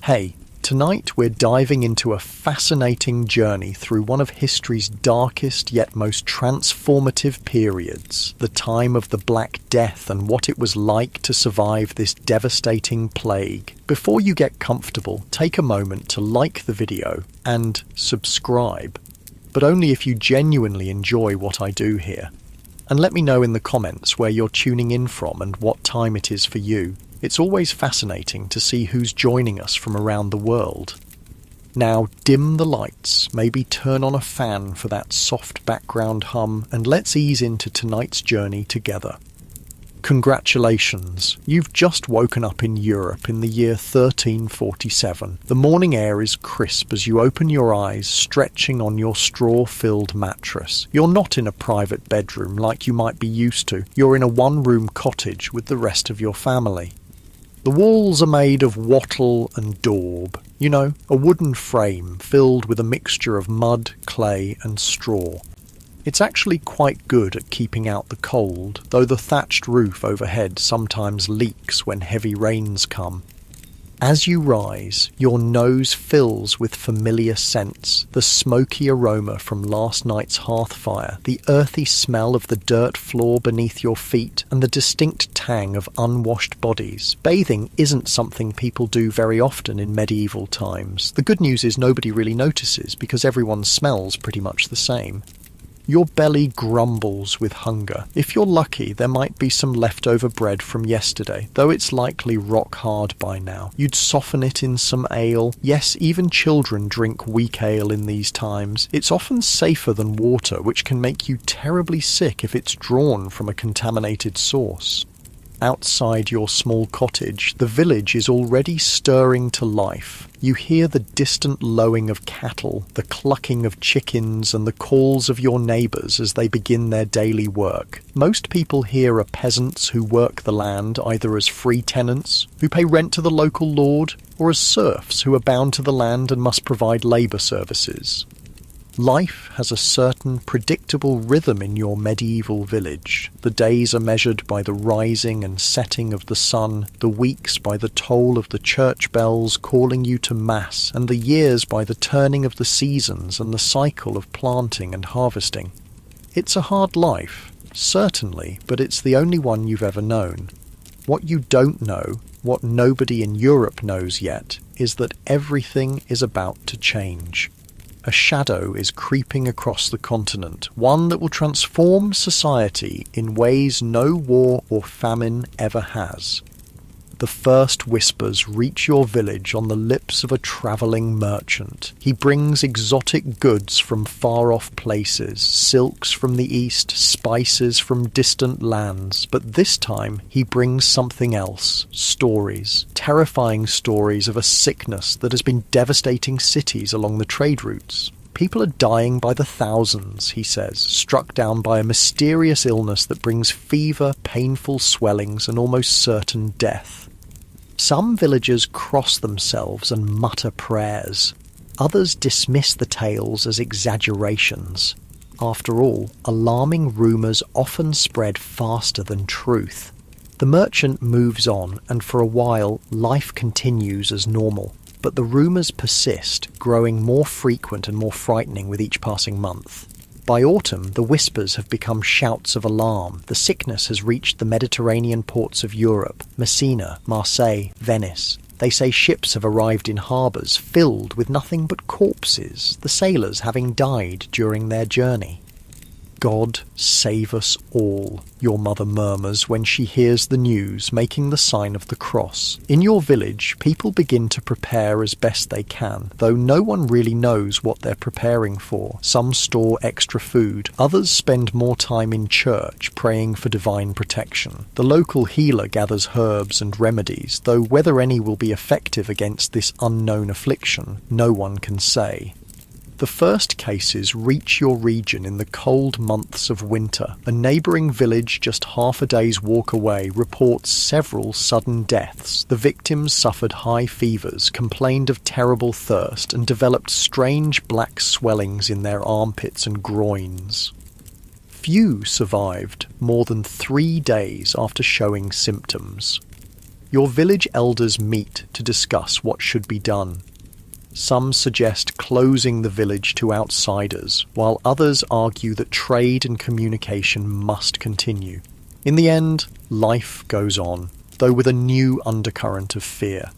Hey, tonight we're diving into a fascinating journey through one of history's darkest yet most transformative periods, the time of the Black Death and what it was like to survive this devastating plague. Before you get comfortable, take a moment to like the video and subscribe, but only if you genuinely enjoy what I do here. And let me know in the comments where you're tuning in from and what time it is for you. It's always fascinating to see who's joining us from around the world. Now dim the lights, maybe turn on a fan for that soft background hum, and let's ease into tonight's journey together. Congratulations, you've just woken up in Europe in the year 1347. The morning air is crisp as you open your eyes, stretching on your straw-filled mattress. You're not in a private bedroom like you might be used to. You're in a one-room cottage with the rest of your family. The walls are made of wattle and daub, a wooden frame filled with a mixture of mud, clay and straw. It's actually quite good at keeping out the cold, though the thatched roof overhead sometimes leaks when heavy rains come. As you rise, your nose fills with familiar scents, the smoky aroma from last night's hearth fire, the earthy smell of the dirt floor beneath your feet, and the distinct tang of unwashed bodies. Bathing isn't something people do very often in medieval times. The good news is nobody really notices because everyone smells pretty much the same. Your belly grumbles with hunger. If you're lucky, there might be some leftover bread from yesterday, though it's likely rock hard by now. You'd soften it in some ale. Yes, even children drink weak ale in these times. It's often safer than water, which can make you terribly sick if it's drawn from a contaminated source. Outside your small cottage, the village is already stirring to life. You hear the distant lowing of cattle, the clucking of chickens, and the calls of your neighbours as they begin their daily work. Most people here are peasants who work the land either as free tenants, who pay rent to the local lord, or as serfs who are bound to the land and must provide labour services. Life has a certain predictable rhythm in your medieval village. The days are measured by the rising and setting of the sun, the weeks by the toll of the church bells calling you to mass, and the years by the turning of the seasons and the cycle of planting and harvesting. It's a hard life, certainly, but it's the only one you've ever known. What you don't know, what nobody in Europe knows yet, is that everything is about to change. A shadow is creeping across the continent, one that will transform society in ways no war or famine ever has. The first whispers reach your village on the lips of a travelling merchant. He brings exotic goods from far-off places, silks from the east, spices from distant lands, but this time he brings something else, stories, terrifying stories of a sickness that has been devastating cities along the trade routes. People are dying by the thousands, he says, struck down by a mysterious illness that brings fever, painful swellings, and almost certain death. Some villagers cross themselves and mutter prayers. Others dismiss the tales as exaggerations. After all, alarming rumours often spread faster than truth. The merchant moves on, and for a while, life continues as normal. But the rumours persist, growing more frequent and more frightening with each passing month. By autumn, the whispers have become shouts of alarm. The sickness has reached the Mediterranean ports of Europe, Messina, Marseille, Venice. They say ships have arrived in harbours filled with nothing but corpses, the sailors having died during their journey. God save us all, your mother murmurs when she hears the news, making the sign of the cross. In your village, people begin to prepare as best they can, though no one really knows what they're preparing for. Some store extra food, others spend more time in church, praying for divine protection. The local healer gathers herbs and remedies, though whether any will be effective against this unknown affliction, no one can say. The first cases reach your region in the cold months of winter. A neighbouring village just half a day's walk away reports several sudden deaths. The victims suffered high fevers, complained of terrible thirst, and developed strange black swellings in their armpits and groins. Few survived more than 3 days after showing symptoms. Your village elders meet to discuss what should be done. Some suggest closing the village to outsiders, while others argue that trade and communication must continue. In the end, life goes on, though with a new undercurrent of fear.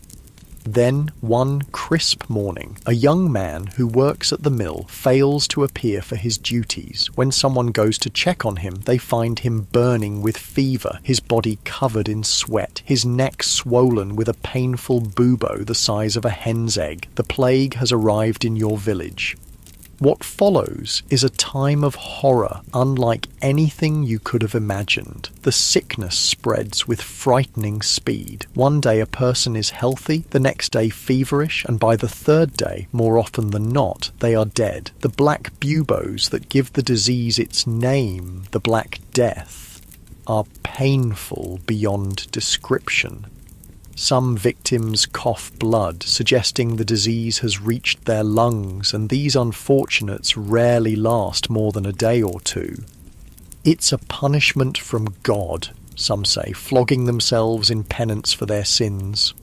Then, one crisp morning, a young man who works at the mill fails to appear for his duties. When someone goes to check on him, they find him burning with fever, his body covered in sweat, his neck swollen with a painful bubo the size of a hen's egg. The plague has arrived in your village. What follows is a time of horror unlike anything you could have imagined. The sickness spreads with frightening speed. One day a person is healthy, the next day feverish, and by the third day, more often than not, they are dead. The black buboes that give the disease its name, the Black Death, are painful beyond description. Some victims cough blood, suggesting the disease has reached their lungs, and these unfortunates rarely last more than a day or two. It's a punishment from God, some say, flogging themselves in penance for their sins.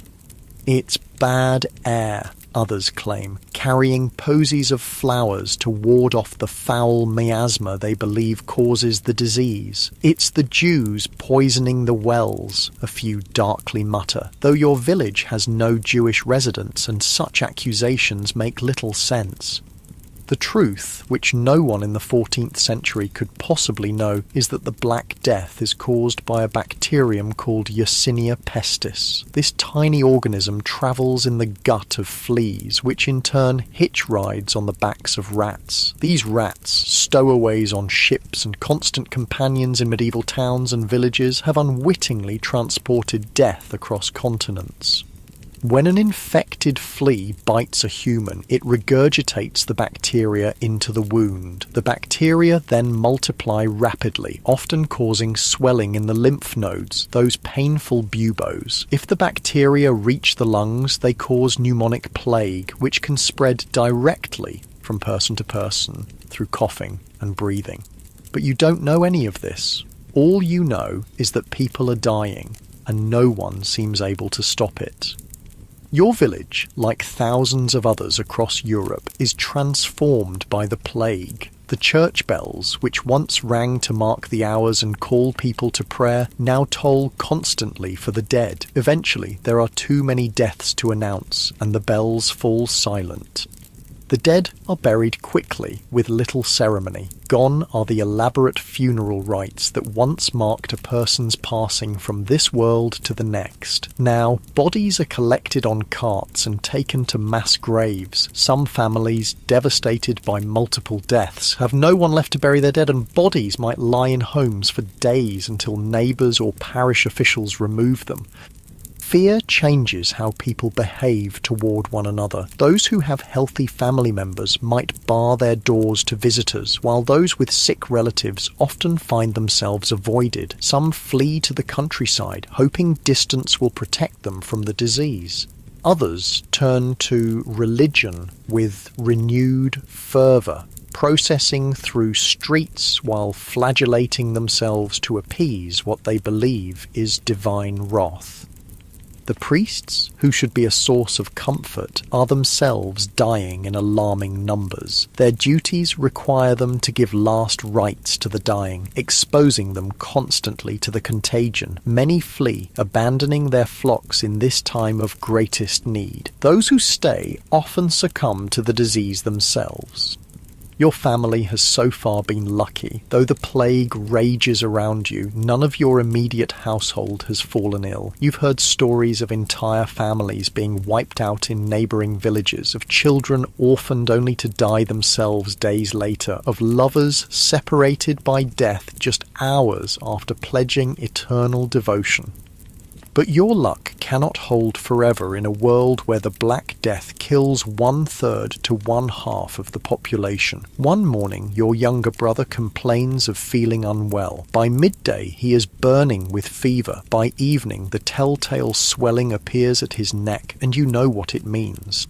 It's bad air, others claim, carrying posies of flowers to ward off the foul miasma they believe causes the disease. It's the Jews poisoning the wells, a few darkly mutter, though your village has no Jewish residents and such accusations make little sense. The truth, which no one in the 14th century could possibly know, is that the Black Death is caused by a bacterium called Yersinia pestis. This tiny organism travels in the gut of fleas, which in turn hitch rides on the backs of rats. These rats, stowaways on ships and constant companions in medieval towns and villages, have unwittingly transported death across continents. When an infected flea bites a human, it regurgitates the bacteria into the wound. The bacteria then multiply rapidly, often causing swelling in the lymph nodes, those painful buboes. If the bacteria reach the lungs, they cause pneumonic plague, which can spread directly from person to person through coughing and breathing. But you don't know any of this. All you know is that people are dying, and no one seems able to stop it. Your village, like thousands of others across Europe, is transformed by the plague. The church bells, which once rang to mark the hours and call people to prayer, now toll constantly for the dead. Eventually, there are too many deaths to announce, and the bells fall silent. The dead are buried quickly, with little ceremony. Gone are the elaborate funeral rites that once marked a person's passing from this world to the next. Now, bodies are collected on carts and taken to mass graves. Some families, devastated by multiple deaths, have no one left to bury their dead, and bodies might lie in homes for days until neighbours or parish officials remove them. Fear changes how people behave toward one another. Those who have healthy family members might bar their doors to visitors, while those with sick relatives often find themselves avoided. Some flee to the countryside, hoping distance will protect them from the disease. Others turn to religion with renewed fervour, processing through streets while flagellating themselves to appease what they believe is divine wrath. The priests, who should be a source of comfort, are themselves dying in alarming numbers. Their duties require them to give last rites to the dying, exposing them constantly to the contagion. Many flee, abandoning their flocks in this time of greatest need. Those who stay often succumb to the disease themselves. Your family has so far been lucky. Though the plague rages around you, none of your immediate household has fallen ill. You've heard stories of entire families being wiped out in neighbouring villages, of children orphaned only to die themselves days later, of lovers separated by death just hours after pledging eternal devotion. But your luck cannot hold forever in a world where the Black Death kills 1/3 to 1/2 of the population. One morning, your younger brother complains of feeling unwell. By midday, he is burning with fever. By evening, the telltale swelling appears at his neck, and you know what it means.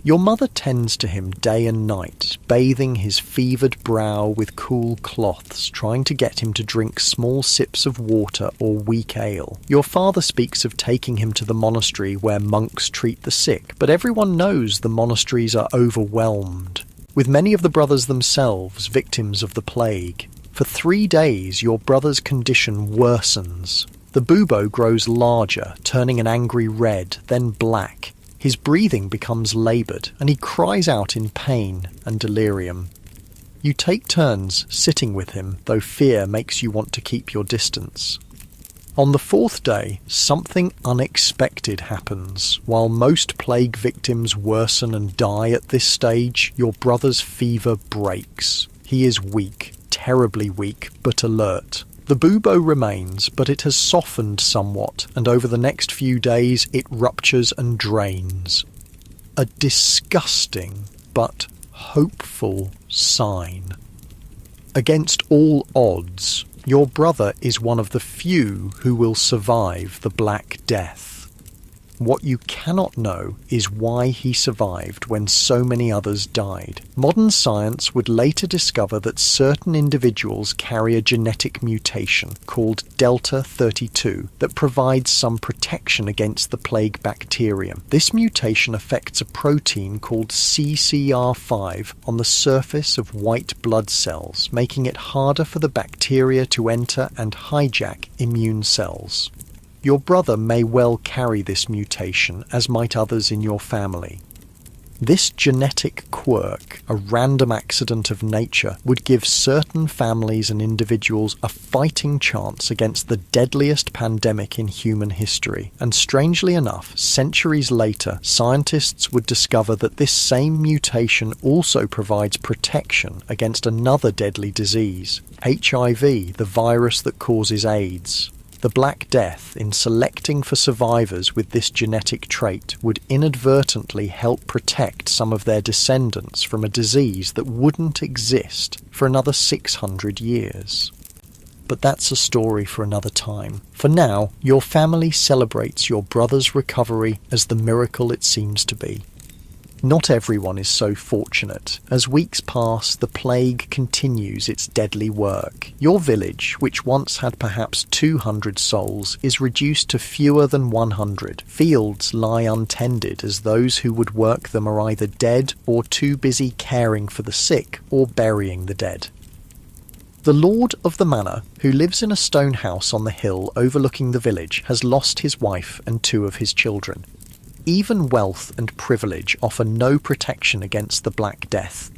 Your mother tends to him day and night, bathing his fevered brow with cool cloths, trying to get him to drink small sips of water or weak ale. Your father speaks of taking him to the monastery where monks treat the sick, but everyone knows the monasteries are overwhelmed, with many of the brothers themselves victims of the plague. For 3 days, your brother's condition worsens. The bubo grows larger, turning an angry red, then black. His breathing becomes laboured, and he cries out in pain and delirium. You take turns sitting with him, though fear makes you want to keep your distance. On the 4th day, something unexpected happens. While most plague victims worsen and die at this stage, your brother's fever breaks. He is weak, terribly weak, but alert. The bubo remains, but it has softened somewhat, and over the next few days it ruptures and drains. A disgusting but hopeful sign. Against all odds, your brother is one of the few who will survive the Black Death. What you cannot know is why he survived when so many others died. Modern science would later discover that certain individuals carry a genetic mutation called Delta 32 that provides some protection against the plague bacterium. This mutation affects a protein called CCR5 on the surface of white blood cells, making it harder for the bacteria to enter and hijack immune cells. Your brother may well carry this mutation, as might others in your family. This genetic quirk, a random accident of nature, would give certain families and individuals a fighting chance against the deadliest pandemic in human history. And strangely enough, centuries later, scientists would discover that this same mutation also provides protection against another deadly disease, HIV, the virus that causes AIDS. The Black Death, in selecting for survivors with this genetic trait, would inadvertently help protect some of their descendants from a disease that wouldn't exist for another 600 years. But that's a story for another time. For now, your family celebrates your brother's recovery as the miracle it seems to be. Not everyone is so fortunate. As weeks pass, the plague continues its deadly work. Your village, which once had perhaps 200 souls, is reduced to fewer than 100. Fields lie untended as those who would work them are either dead or too busy caring for the sick or burying the dead. The lord of the manor, who lives in a stone house on the hill overlooking the village, has lost his wife and 2 of his children. Even wealth and privilege offer no protection against the Black Death.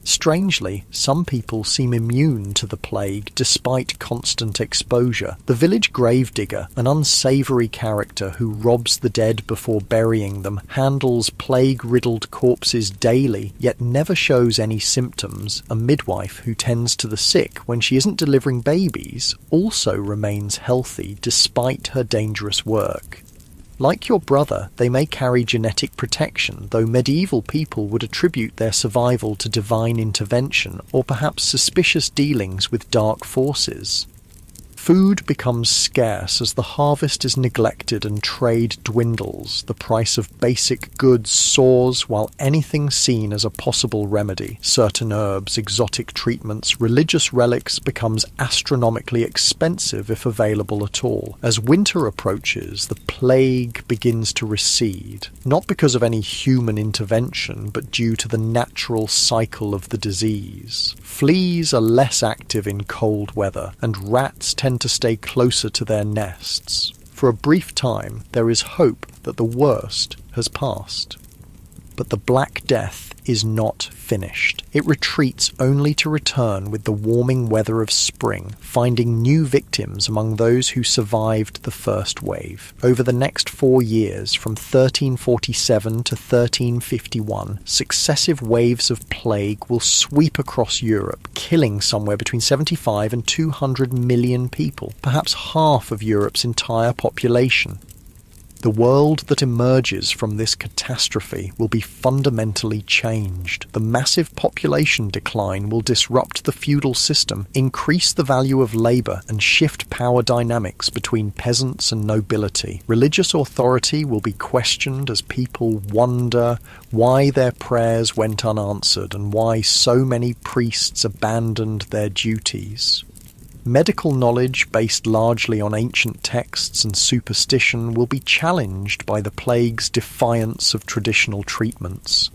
Strangely, some people seem immune to the plague despite constant exposure. The village gravedigger, an unsavoury character who robs the dead before burying them, handles plague-riddled corpses daily, yet never shows any symptoms. A midwife who tends to the sick when she isn't delivering babies also remains healthy despite her dangerous work. Like your brother, they may carry genetic protection, though medieval people would attribute their survival to divine intervention or perhaps suspicious dealings with dark forces. Food becomes scarce as the harvest is neglected and trade dwindles. The price of basic goods soars while anything seen as a possible remedy, certain herbs, exotic treatments, religious relics, becomes astronomically expensive if available at all. As winter approaches, the plague begins to recede, not because of any human intervention, but due to the natural cycle of the disease. Fleas are less active in cold weather, and rats tend to stay closer to their nests. For a brief time, there is hope that the worst has passed. But the Black Death is not finished. It retreats only to return with the warming weather of spring, finding new victims among those who survived the first wave. Over the next 4 years, from 1347 to 1351, successive waves of plague will sweep across Europe, killing somewhere between 75 and 200 million people, perhaps half of Europe's entire population. The world that emerges from this catastrophe will be fundamentally changed. The massive population decline will disrupt the feudal system, increase the value of labor, and shift power dynamics between peasants and nobility. Religious authority will be questioned as people wonder why their prayers went unanswered and why so many priests abandoned their duties. Medical knowledge, based largely on ancient texts and superstition, will be challenged by the plague's defiance of traditional treatments.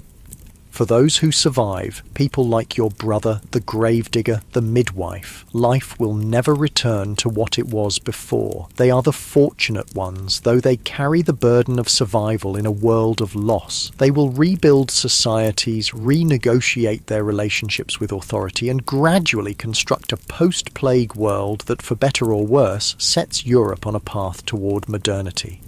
For those who survive, people like your brother, the gravedigger, the midwife, life will never return to what it was before. They are the fortunate ones, though they carry the burden of survival in a world of loss. They will rebuild societies, renegotiate their relationships with authority, and gradually construct a post-plague world that, for better or worse, sets Europe on a path toward modernity.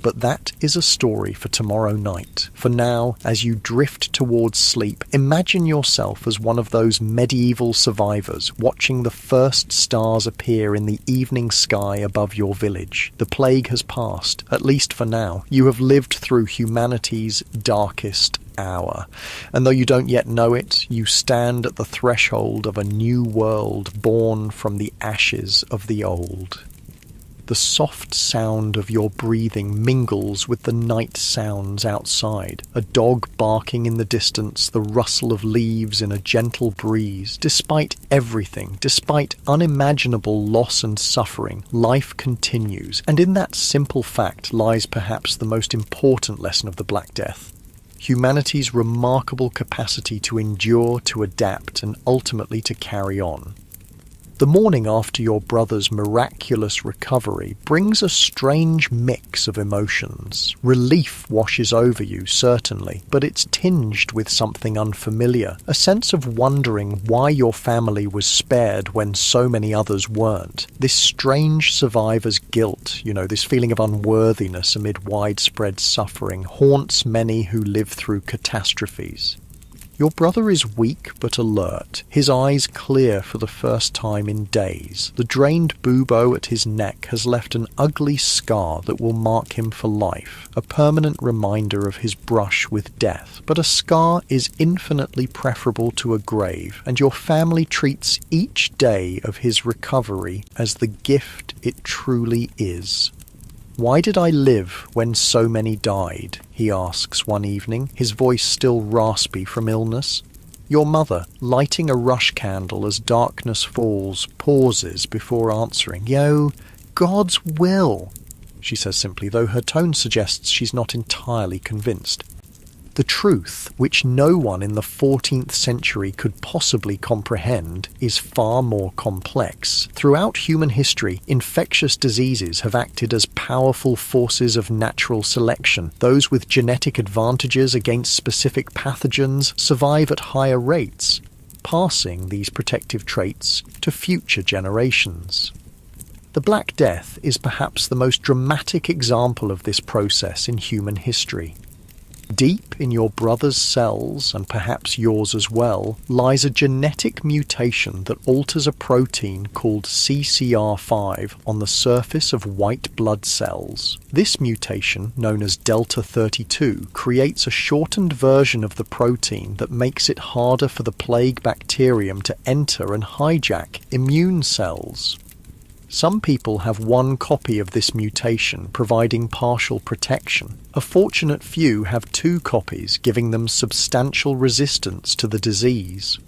But that is a story for tomorrow night. For now, as you drift towards sleep, imagine yourself as one of those medieval survivors watching the first stars appear in the evening sky above your village. The plague has passed, at least for now. You have lived through humanity's darkest hour. And though you don't yet know it, you stand at the threshold of a new world born from the ashes of the old. The soft sound of your breathing mingles with the night sounds outside. A dog barking in the distance, the rustle of leaves in a gentle breeze. Despite everything, despite unimaginable loss and suffering, life continues. And in that simple fact lies perhaps the most important lesson of the Black Death. Humanity's remarkable capacity to endure, to adapt, and ultimately to carry on. The morning after your brother's miraculous recovery brings a strange mix of emotions. Relief washes over you, certainly, but it's tinged with something unfamiliar, a sense of wondering why your family was spared when so many others weren't. This strange survivor's guilt, this feeling of unworthiness amid widespread suffering, haunts many who live through catastrophes. Your brother is weak but alert, his eyes clear for the first time in days. The drained bubo at his neck has left an ugly scar that will mark him for life, a permanent reminder of his brush with death. But a scar is infinitely preferable to a grave, and your family treats each day of his recovery as the gift it truly is. "Why did I live when so many died?" he asks one evening, his voice still raspy from illness. Your mother, lighting a rush candle as darkness falls, pauses before answering. God's will," she says simply, though her tone suggests she's not entirely convinced. The truth, which no one in the 14th century could possibly comprehend, is far more complex. Throughout human history, infectious diseases have acted as powerful forces of natural selection. Those with genetic advantages against specific pathogens survive at higher rates, passing these protective traits to future generations. The Black Death is perhaps the most dramatic example of this process in human history. Deep in your brother's cells, and perhaps yours as well, lies a genetic mutation that alters a protein called CCR5 on the surface of white blood cells. This mutation, known as Delta 32, creates a shortened version of the protein that makes it harder for the plague bacterium to enter and hijack immune cells. Some people have one copy of this mutation, providing partial protection. A fortunate few have two copies, giving them substantial resistance to the disease.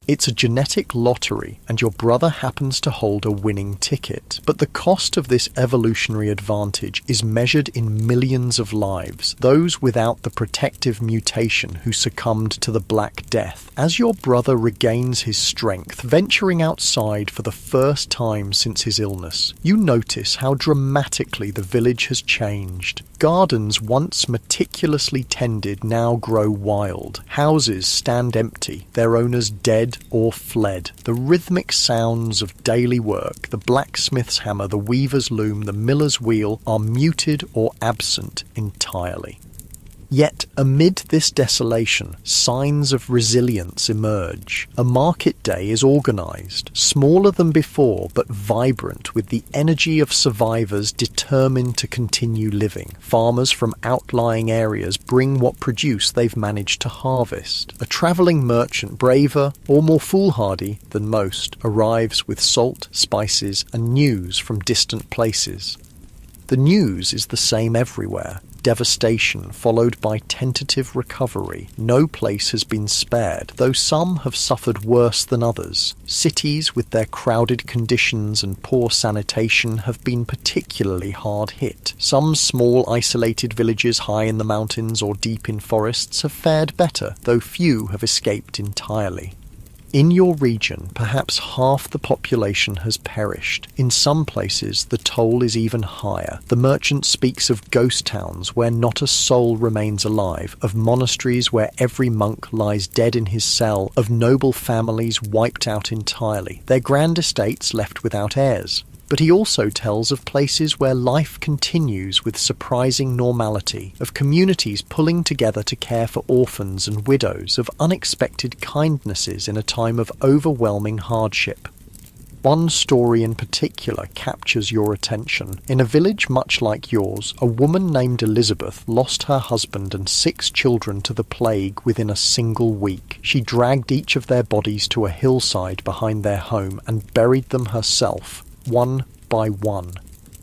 It's a genetic lottery, and your brother happens to hold a winning ticket. But the cost of this evolutionary advantage is measured in millions of lives, those without the protective mutation who succumbed to the Black Death. As your brother regains his strength, venturing outside for the first time since his illness, you notice how dramatically the village has changed. Gardens once meticulously tended now grow wild. Houses stand empty, their owners dead or fled. The rhythmic sounds of daily work, the blacksmith's hammer, the weaver's loom, the miller's wheel, are muted or absent entirely. Yet amid this desolation, signs of resilience emerge. A market day is organised, smaller than before but vibrant with the energy of survivors determined to continue living. Farmers from outlying areas bring what produce they've managed to harvest. A travelling merchant, braver or more foolhardy than most, arrives with salt, spices and news from distant places. The news is the same everywhere. Devastation followed by tentative recovery. No place has been spared, though some have suffered worse than others. Cities with their crowded conditions and poor sanitation have been particularly hard hit. Some small isolated villages high in the mountains or deep in forests have fared better, though few have escaped entirely. In your region, perhaps half the population has perished. In some places, the toll is even higher. The merchant speaks of ghost towns where not a soul remains alive, of monasteries where every monk lies dead in his cell, of noble families wiped out entirely, their grand estates left without heirs. But he also tells of places where life continues with surprising normality, of communities pulling together to care for orphans and widows, of unexpected kindnesses in a time of overwhelming hardship. One story in particular captures your attention. In a village much like yours, a woman named Elizabeth lost her husband and 6 children to the plague within a single week. She dragged each of their bodies to a hillside behind their home and buried them herself, one by one.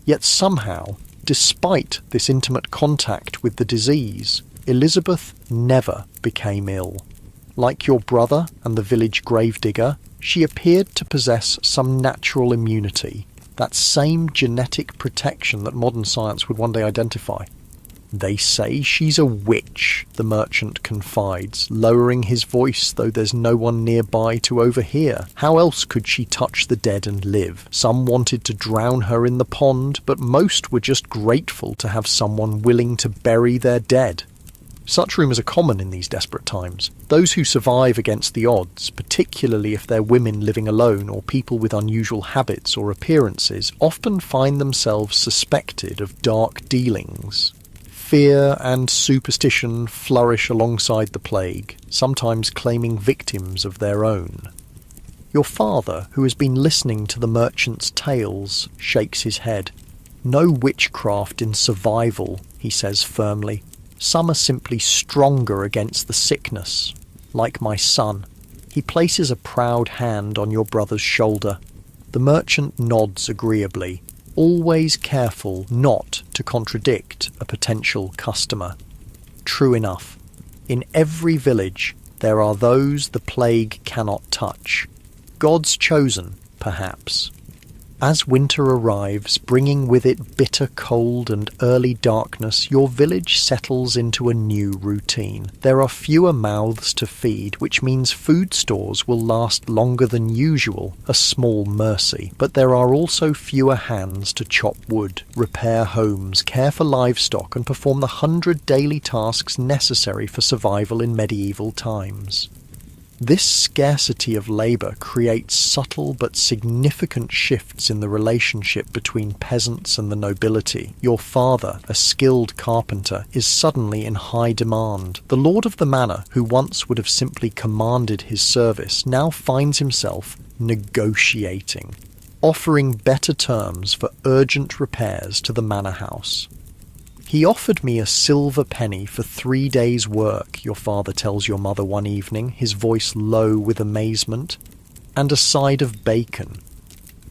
Yet somehow, despite this intimate contact with the disease, Elizabeth never became ill. Like your brother and the village gravedigger, she appeared to possess some natural immunity, that same genetic protection that modern science would one day identify. They say she's a witch, the merchant confides, lowering his voice though there's no one nearby to overhear. How else could she touch the dead and live? Some wanted to drown her in the pond, but most were just grateful to have someone willing to bury their dead. Such rumours are common in these desperate times. Those who survive against the odds, particularly if they're women living alone or people with unusual habits or appearances, often find themselves suspected of dark dealings. Fear and superstition flourish alongside the plague, sometimes claiming victims of their own. Your father, who has been listening to the merchant's tales, shakes his head. No witchcraft in survival, he says firmly. Some are simply stronger against the sickness, like my son. He places a proud hand on your brother's shoulder. The merchant nods agreeably, always careful not to contradict a potential customer. True enough, in every village there are those the plague cannot touch. God's chosen, perhaps. As winter arrives, bringing with it bitter cold and early darkness, your village settles into a new routine. There are fewer mouths to feed, which means food stores will last longer than usual, a small mercy. But there are also fewer hands to chop wood, repair homes, care for livestock, and perform the 100 daily tasks necessary for survival in medieval times. This scarcity of labour creates subtle but significant shifts in the relationship between peasants and the nobility. Your father, a skilled carpenter, is suddenly in high demand. The lord of the manor, who once would have simply commanded his service, now finds himself negotiating, offering better terms for urgent repairs to the manor house. He offered me a silver penny for 3 days' work, your father tells your mother one evening, his voice low with amazement, and a side of bacon.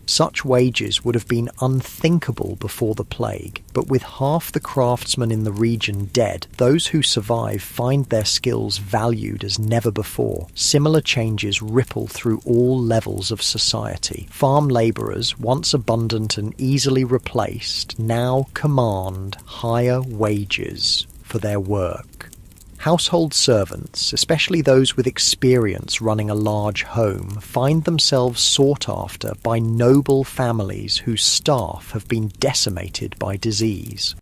Such wages would have been unthinkable before the plague, but with half the craftsmen in the region dead, those who survive find their skills valued as never before. Similar changes ripple through all levels of society. Farm labourers, once abundant and easily replaced, now command higher wages for their work. Household servants, especially those with experience running a large home, find themselves sought after by noble families whose staff have been decimated by disease.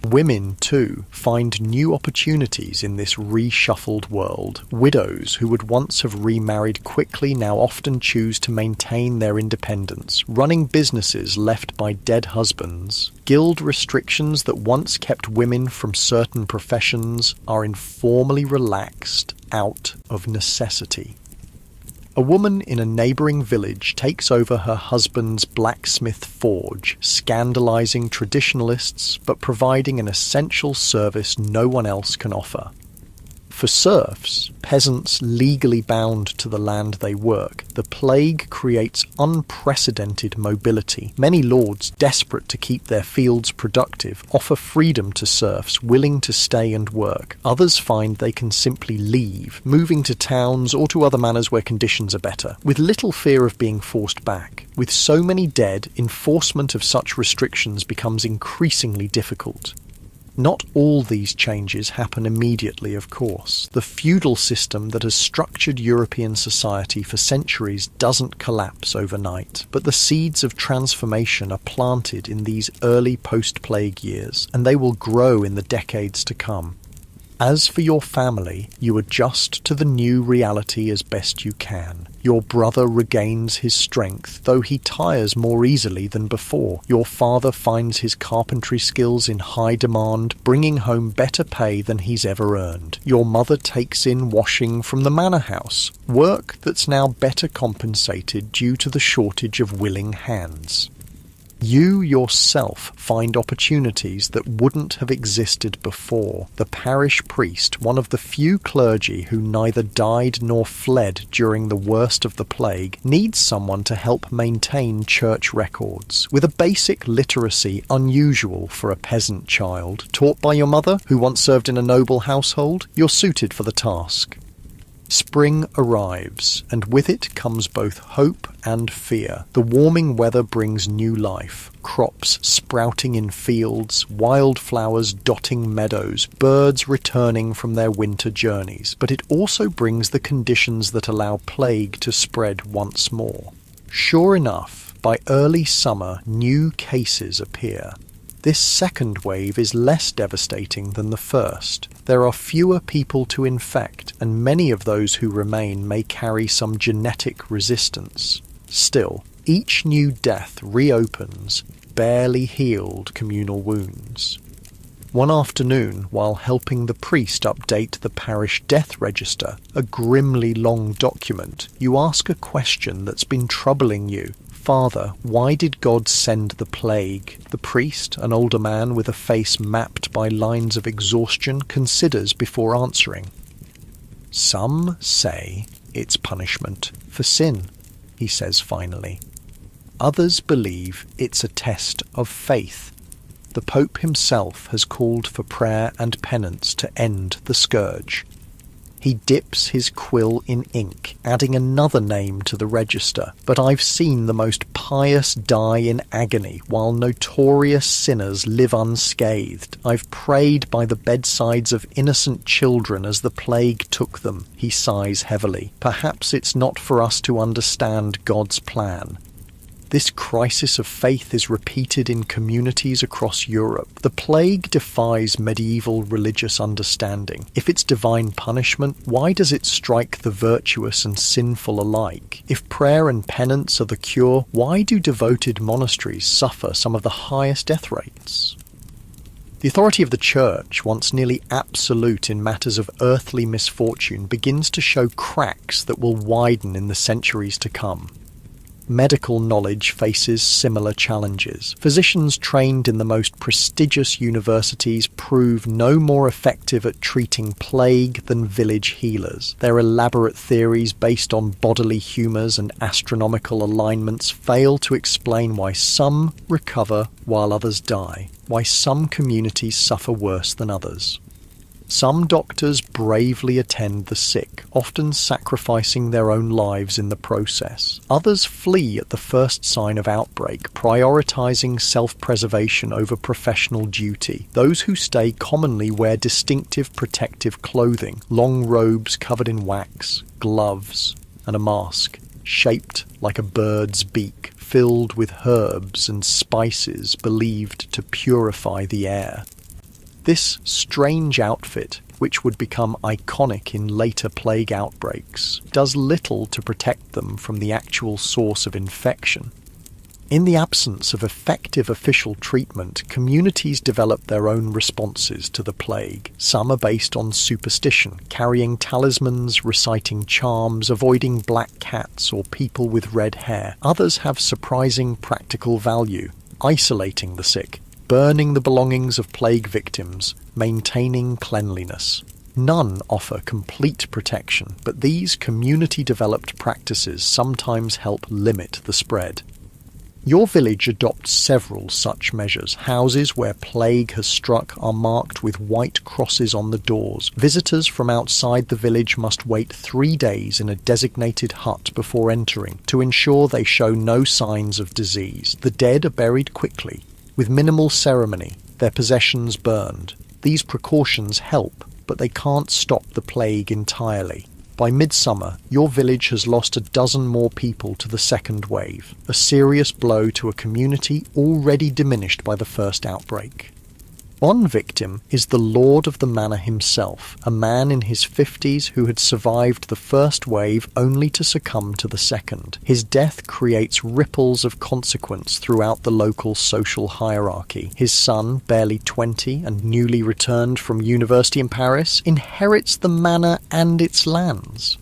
Women, too, find new opportunities in this reshuffled world. Widows who would once have remarried quickly now often choose to maintain their independence, running businesses left by dead husbands. Guild restrictions that once kept women from certain professions are informally relaxed out of necessity. A woman in a neighbouring village takes over her husband's blacksmith forge, scandalising traditionalists but providing an essential service no one else can offer. For serfs, peasants legally bound to the land they work, the plague creates unprecedented mobility. Many lords, desperate to keep their fields productive, offer freedom to serfs willing to stay and work. Others find they can simply leave, moving to towns or to other manors where conditions are better, with little fear of being forced back. With so many dead, enforcement of such restrictions becomes increasingly difficult. Not all these changes happen immediately, of course. The feudal system that has structured European society for centuries doesn't collapse overnight, but the seeds of transformation are planted in these early post-plague years, and they will grow in the decades to come. As for your family, you adjust to the new reality as best you can. Your brother regains his strength, though he tires more easily than before. Your father finds his carpentry skills in high demand, bringing home better pay than he's ever earned. Your mother takes in washing from the manor house, work that's now better compensated due to the shortage of willing hands. You yourself find opportunities that wouldn't have existed before. The parish priest, one of the few clergy who neither died nor fled during the worst of the plague, needs someone to help maintain church records. With a basic literacy unusual for a peasant child, taught by your mother, who once served in a noble household, you're suited for the task. Spring arrives, and with it comes both hope and fear. The warming weather brings new life, crops sprouting in fields, wildflowers dotting meadows, birds returning from their winter journeys. But it also brings the conditions that allow plague to spread once more. Sure enough, by early summer, new cases appear. This second wave is less devastating than the first. There are fewer people to infect, and many of those who remain may carry some genetic resistance. Still, each new death reopens barely healed communal wounds. One afternoon, while helping the priest update the parish death register, a grimly long document, you ask a question that's been troubling you. Father, why did God send the plague? The priest, an older man with a face mapped by lines of exhaustion, considers before answering. Some say it's punishment for sin, he says finally. Others believe it's a test of faith. The Pope himself has called for prayer and penance to end the scourge. He dips his quill in ink, adding another name to the register. But I've seen the most pious die in agony, while notorious sinners live unscathed. I've prayed by the bedsides of innocent children as the plague took them. He sighs heavily. Perhaps it's not for us to understand God's plan. This crisis of faith is repeated in communities across Europe. The plague defies medieval religious understanding. If it's divine punishment, why does it strike the virtuous and sinful alike? If prayer and penance are the cure, why do devoted monasteries suffer some of the highest death rates? The authority of the Church, once nearly absolute in matters of earthly misfortune, begins to show cracks that will widen in the centuries to come. Medical knowledge faces similar challenges. Physicians trained in the most prestigious universities prove no more effective at treating plague than village healers. Their elaborate theories based on bodily humours and astronomical alignments fail to explain why some recover while others die, why some communities suffer worse than others. Some doctors bravely attend the sick, often sacrificing their own lives in the process. Others flee at the first sign of outbreak, prioritizing self-preservation over professional duty. Those who stay commonly wear distinctive protective clothing, long robes covered in wax, gloves, and a mask, shaped like a bird's beak, filled with herbs and spices believed to purify the air. This strange outfit, which would become iconic in later plague outbreaks, does little to protect them from the actual source of infection. In the absence of effective official treatment, communities develop their own responses to the plague. Some are based on superstition, carrying talismans, reciting charms, avoiding black cats or people with red hair. Others have surprising practical value, isolating the sick, burning the belongings of plague victims, maintaining cleanliness. None offer complete protection, but these community-developed practices sometimes help limit the spread. Your village adopts several such measures. Houses where plague has struck are marked with white crosses on the doors. Visitors from outside the village must wait 3 days in a designated hut before entering to ensure they show no signs of disease. The dead are buried quickly, with minimal ceremony, their possessions burned. These precautions help, but they can't stop the plague entirely. By midsummer, your village has lost a dozen more people to the second wave, a serious blow to a community already diminished by the first outbreak. One victim is the lord of the manor himself, a man in his 50s who had survived the first wave only to succumb to the second. His death creates ripples of consequence throughout the local social hierarchy. His son, barely 20 and newly returned from university in Paris, inherits the manor and its lands.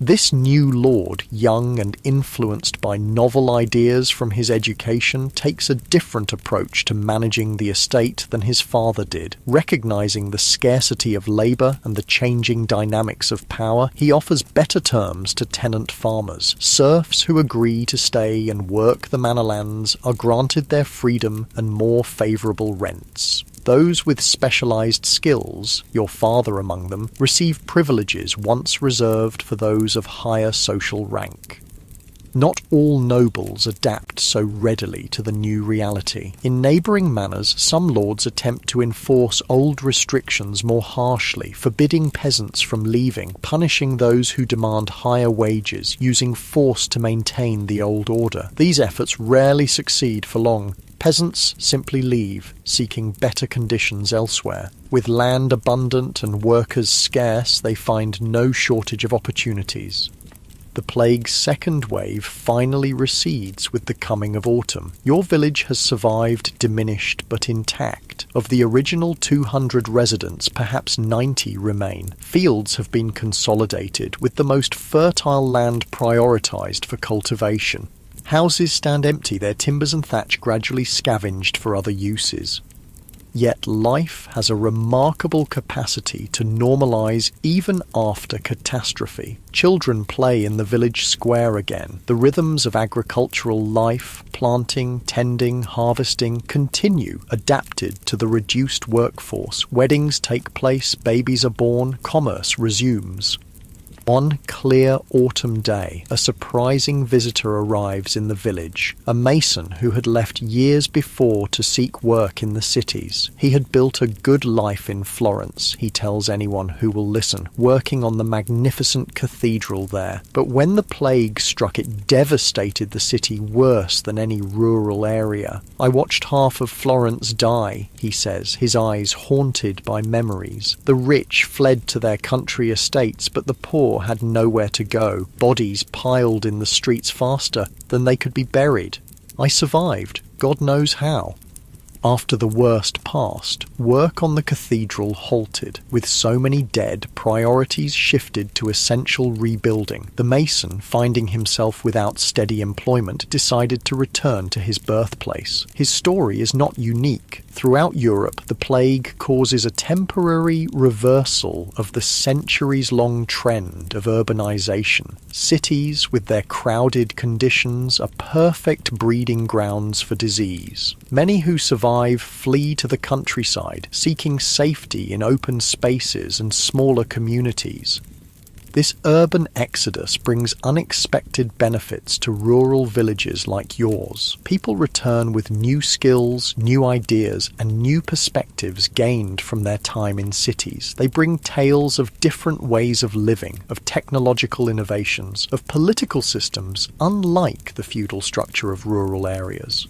This new lord, young and influenced by novel ideas from his education, takes a different approach to managing the estate than his father did. Recognizing the scarcity of labor and the changing dynamics of power, he offers better terms to tenant farmers. Serfs who agree to stay and work the manor lands are granted their freedom and more favorable rents. Those with specialized skills, your father among them, receive privileges once reserved for those of higher social rank. Not all nobles adapt so readily to the new reality. In neighboring manors, some lords attempt to enforce old restrictions more harshly, forbidding peasants from leaving, punishing those who demand higher wages, using force to maintain the old order. These efforts rarely succeed for long. Peasants simply leave, seeking better conditions elsewhere. With land abundant and workers scarce, they find no shortage of opportunities. The plague's second wave finally recedes with the coming of autumn. Your village has survived diminished but intact. Of the original 200 residents, perhaps 90 remain. Fields have been consolidated, with the most fertile land prioritized for cultivation. Houses stand empty, their timbers and thatch gradually scavenged for other uses. Yet life has a remarkable capacity to normalize even after catastrophe. Children play in the village square again. The rhythms of agricultural life, planting, tending, harvesting, continue, adapted to the reduced workforce. Weddings take place, babies are born, commerce resumes. One clear autumn day, a surprising visitor arrives in the village, a mason who had left years before to seek work in the cities. He had built a good life in Florence, he tells anyone who will listen, working on the magnificent cathedral there. But when the plague struck, it devastated the city worse than any rural area. I watched half of Florence die, he says, his eyes haunted by memories. The rich fled to their country estates, but the poor had nowhere to go. Bodies piled in the streets faster than they could be buried. I survived, God knows how. After the worst passed, work on the cathedral halted. With so many dead, priorities shifted to essential rebuilding. The mason, finding himself without steady employment, decided to return to his birthplace. His story is not unique. Throughout Europe, the plague causes a temporary reversal of the centuries-long trend of urbanization. Cities, with their crowded conditions, are perfect breeding grounds for disease. Many who survive flee to the countryside, seeking safety in open spaces and smaller communities. This urban exodus brings unexpected benefits to rural villages like yours. People return with new skills, new ideas, and new perspectives gained from their time in cities. They bring tales of different ways of living, of technological innovations, of political systems unlike the feudal structure of rural areas.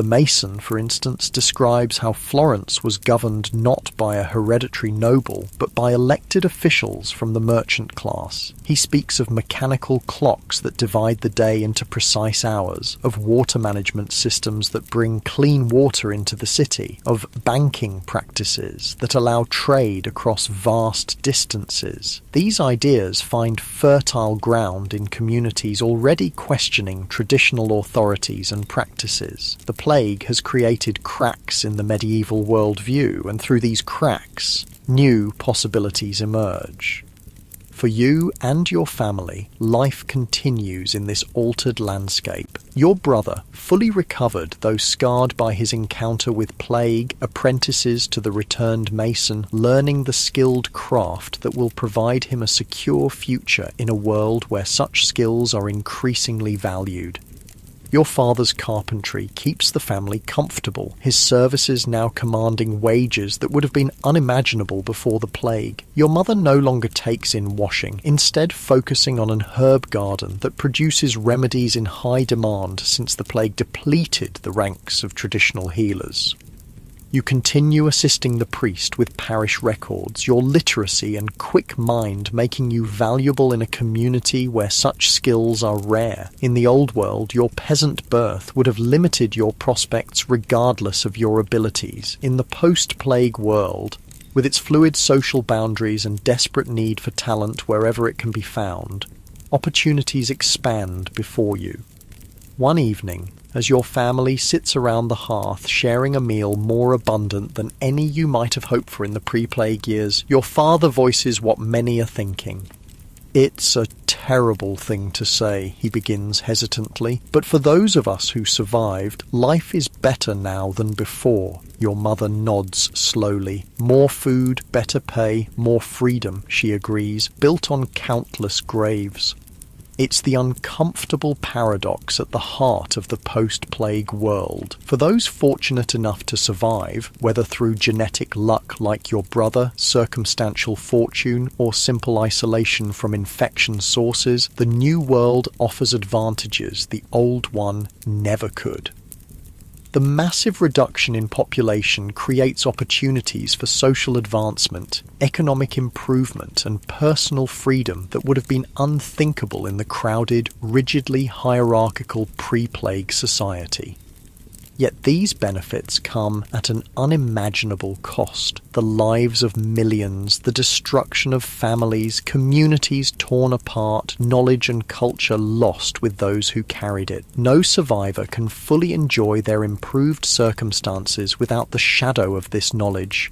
The Mason, for instance, describes how Florence was governed not by a hereditary noble, but by elected officials from the merchant class. He speaks of mechanical clocks that divide the day into precise hours, of water management systems that bring clean water into the city, of banking practices that allow trade across vast distances. These ideas find fertile ground in communities already questioning traditional authorities and practices. The plague has created cracks in the medieval worldview, and through these cracks, new possibilities emerge. For you and your family, life continues in this altered landscape. Your brother, fully recovered though scarred by his encounter with plague, apprentices to the returned mason, learning the skilled craft that will provide him a secure future in a world where such skills are increasingly valued. Your father's carpentry keeps the family comfortable, his services now commanding wages that would have been unimaginable before the plague. Your mother no longer takes in washing, instead focusing on an herb garden that produces remedies in high demand since the plague depleted the ranks of traditional healers. You continue assisting the priest with parish records, your literacy and quick mind making you valuable in a community where such skills are rare. In the old world, your peasant birth would have limited your prospects regardless of your abilities. In the post-plague world, with its fluid social boundaries and desperate need for talent wherever it can be found, opportunities expand before you. One evening, as your family sits around the hearth sharing a meal more abundant than any you might have hoped for in the pre-plague years, your father voices what many are thinking. "It's a terrible thing to say," he begins hesitantly, "but for those of us who survived, life is better now than before." Your mother nods slowly. "More food, better pay, more freedom," she agrees, "built on countless graves." It's the uncomfortable paradox at the heart of the post-plague world. For those fortunate enough to survive, whether through genetic luck like your brother, circumstantial fortune, or simple isolation from infection sources, the new world offers advantages the old one never could. The massive reduction in population creates opportunities for social advancement, economic improvement, and personal freedom that would have been unthinkable in the crowded, rigidly hierarchical pre-plague society. Yet these benefits come at an unimaginable cost. The lives of millions, the destruction of families, communities torn apart, knowledge and culture lost with those who carried it. No survivor can fully enjoy their improved circumstances without the shadow of this knowledge.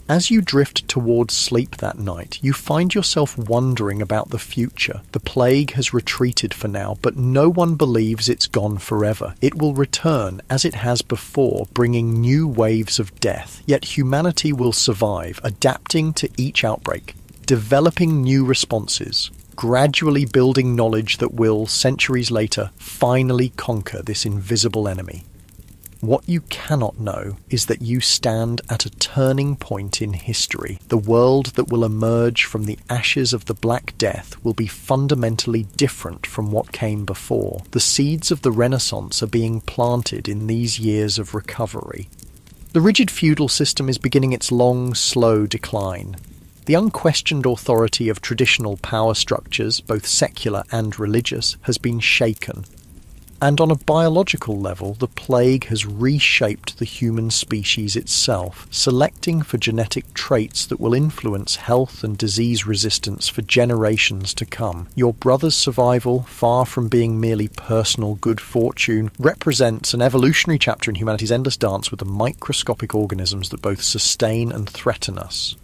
As you drift towards sleep that night, you find yourself wondering about the future. The plague has retreated for now, but no one believes it's gone forever. It will return, as it has before, bringing new waves of death. Yet humanity will survive, adapting to each outbreak, developing new responses, gradually building knowledge that will, centuries later, finally conquer this invisible enemy. What you cannot know is that you stand at a turning point in history. The world that will emerge from the ashes of the Black Death will be fundamentally different from what came before. The seeds of the Renaissance are being planted in these years of recovery. The rigid feudal system is beginning its long, slow decline. The unquestioned authority of traditional power structures, both secular and religious, has been shaken. And on a biological level, the plague has reshaped the human species itself, selecting for genetic traits that will influence health and disease resistance for generations to come. Your brother's survival, far from being merely personal good fortune, represents an evolutionary chapter in humanity's endless dance with the microscopic organisms that both sustain and threaten us.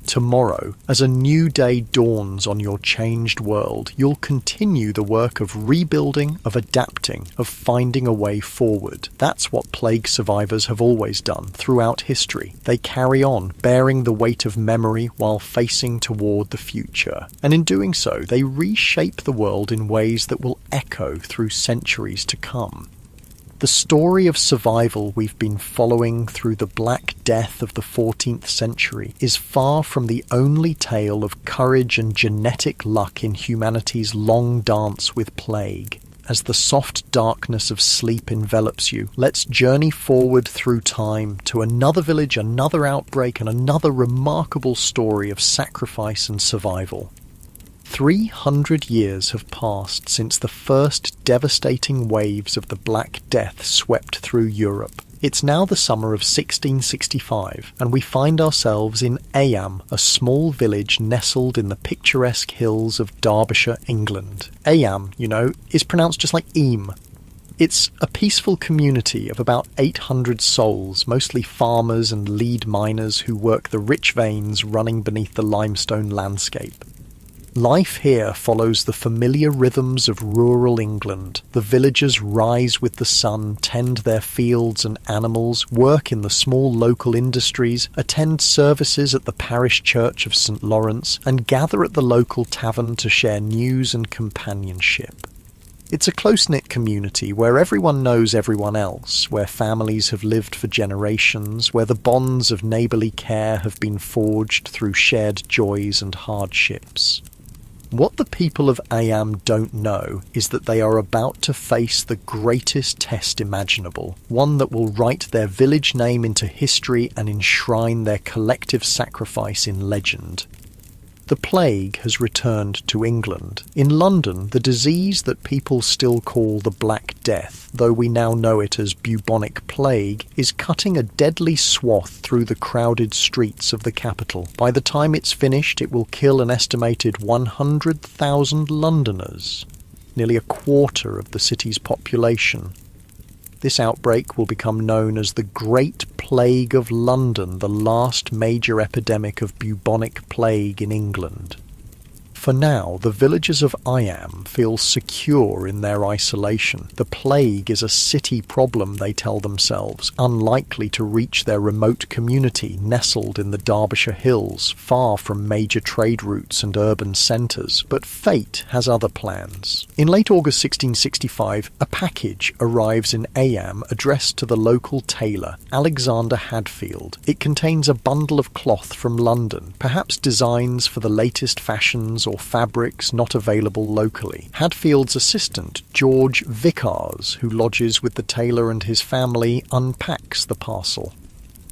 Tomorrow, as a new day dawns on your changed world, you'll continue the work of rebuilding, of adapting, of finding a way forward. That's what plague survivors have always done throughout history. They carry on, bearing the weight of memory while facing toward the future. And in doing so, they reshape the world in ways that will echo through centuries to come. The story of survival we've been following through the Black Death of the 14th century is far from the only tale of courage and genetic luck in humanity's long dance with plague. as the soft darkness of sleep envelops you, let's journey forward through time to another village, another outbreak, and another remarkable story of sacrifice and survival. 300 years have passed since the first devastating waves of the Black Death swept through Europe. It's now the summer of 1665, and we find ourselves in Eyam, a small village nestled in the picturesque hills of Derbyshire, England. Eyam, is pronounced just like Eam. It's a peaceful community of about 800 souls, mostly farmers and lead miners who work the rich veins running beneath the limestone landscape. Life here follows the familiar rhythms of rural England. The villagers rise with the sun, tend their fields and animals, work in the small local industries, attend services at the parish church of St. Lawrence, and gather at the local tavern to share news and companionship. It's a close-knit community where everyone knows everyone else, where families have lived for generations, where the bonds of neighbourly care have been forged through shared joys and hardships. What the people of Eyam don't know is that they are about to face the greatest test imaginable, one that will write their village name into history and enshrine their collective sacrifice in legend. The plague has returned to England. In London, the disease that people still call the Black Death, though we now know it as bubonic plague, is cutting a deadly swath through the crowded streets of the capital. By the time it's finished, it will kill an estimated 100,000 Londoners, nearly a quarter of the city's population. This outbreak will become known as the Great Plague of London, the last major epidemic of bubonic plague in England. For now, the villagers of Eyam feel secure in their isolation. The plague is a city problem, they tell themselves, unlikely to reach their remote community nestled in the Derbyshire hills, far from major trade routes and urban centres. But fate has other plans. In late August 1665, a package arrives in Eyam addressed to the local tailor, Alexander Hadfield. It contains a bundle of cloth from London, perhaps designs for the latest fashions or fabrics not available locally. Hadfield's assistant, George Vickers, who lodges with the tailor and his family, unpacks the parcel.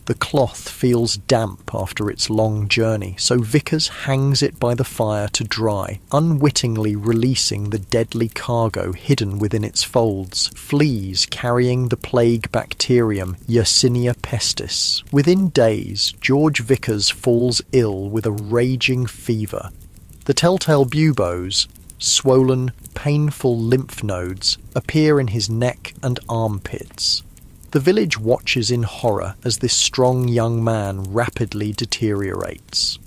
The cloth feels damp after its long journey, so Vickers hangs it by the fire to dry, unwittingly releasing the deadly cargo hidden within its folds, fleas carrying the plague bacterium Yersinia pestis. Within days, George Vickers falls ill with a raging fever. The telltale buboes, swollen, painful lymph nodes, appear in his neck and armpits. The village watches in horror as this strong young man rapidly deteriorates.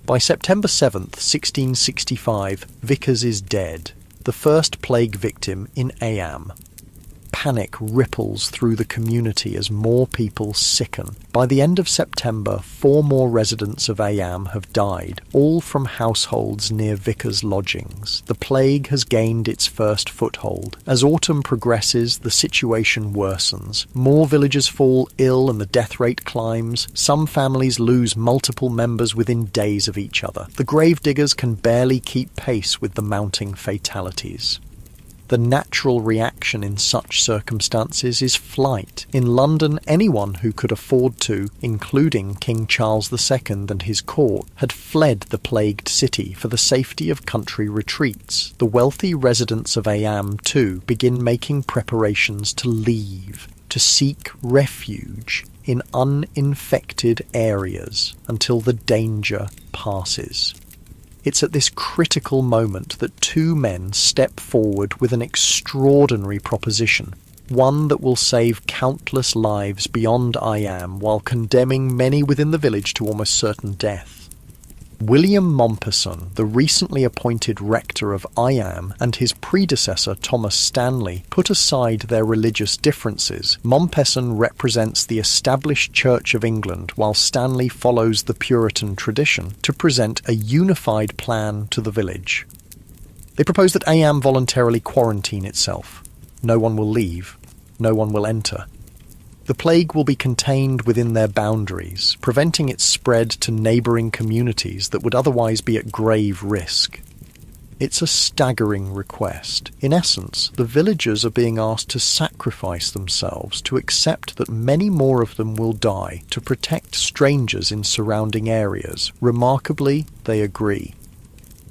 By September 7th, 1665, Vickers is dead, the first plague victim in Eyam. Panic ripples through the community as more people sicken. By the end of September, 4 more residents of Eyam have died, all from households near Vickers' lodgings. The plague has gained its first foothold. As autumn progresses, the situation worsens. More villagers fall ill and the death rate climbs. Some families lose multiple members within days of each other. The gravediggers can barely keep pace with the mounting fatalities. The natural reaction in such circumstances is flight. In London, anyone who could afford to, including King Charles II and his court, had fled the plagued city for the safety of country retreats. The wealthy residents of Eyam, too, begin making preparations to leave, to seek refuge in uninfected areas until the danger passes. It's at this critical moment that 2 men step forward with an extraordinary proposition, one that will save countless lives beyond Eyam while condemning many within the village to almost certain death. William Mompesson, the recently appointed rector of Eyam, and his predecessor Thomas Stanley put aside their religious differences. Mompesson represents the established Church of England, while Stanley follows the Puritan tradition, to present a unified plan to the village. They propose that Eyam voluntarily quarantine itself. No one will leave. No one will enter. The plague will be contained within their boundaries, preventing its spread to neighbouring communities that would otherwise be at grave risk. It's a staggering request. In essence, the villagers are being asked to sacrifice themselves to accept that many more of them will die to protect strangers in surrounding areas. Remarkably, they agree.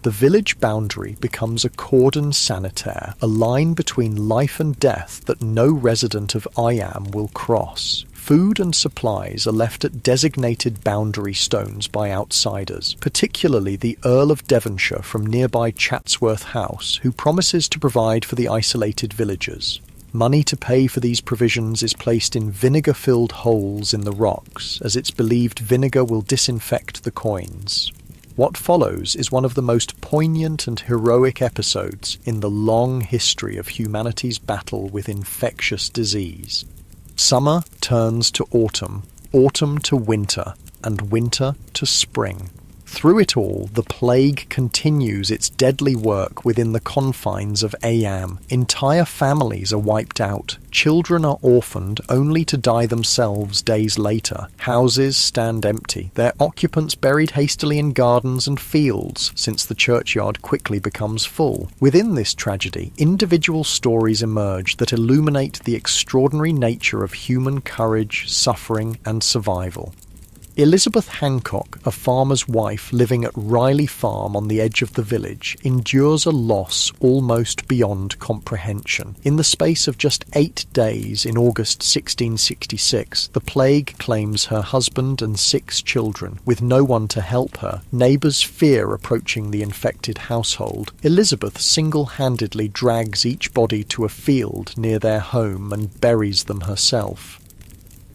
The village boundary becomes a cordon sanitaire, a line between life and death that no resident of Iam will cross. Food and supplies are left at designated boundary stones by outsiders, particularly the Earl of Devonshire from nearby Chatsworth House, who promises to provide for the isolated villagers. Money to pay for these provisions is placed in vinegar-filled holes in the rocks, as it's believed vinegar will disinfect the coins. What follows is one of the most poignant and heroic episodes in the long history of humanity's battle with infectious disease. Summer turns to autumn, autumn to winter, and winter to spring. Through it all, the plague continues its deadly work within the confines of Ayam. Entire families are wiped out. Children are orphaned only to die themselves days later. Houses stand empty, their occupants buried hastily in gardens and fields, since the churchyard quickly becomes full. Within this tragedy, individual stories emerge that illuminate the extraordinary nature of human courage, suffering, and survival. Elizabeth Hancock, a farmer's wife living at Riley Farm on the edge of the village, endures a loss almost beyond comprehension. In the space of just 8 days in August 1666, the plague claims her husband and 6 children. With no one to help her, neighbours fear approaching the infected household. Elizabeth single-handedly drags each body to a field near their home and buries them herself.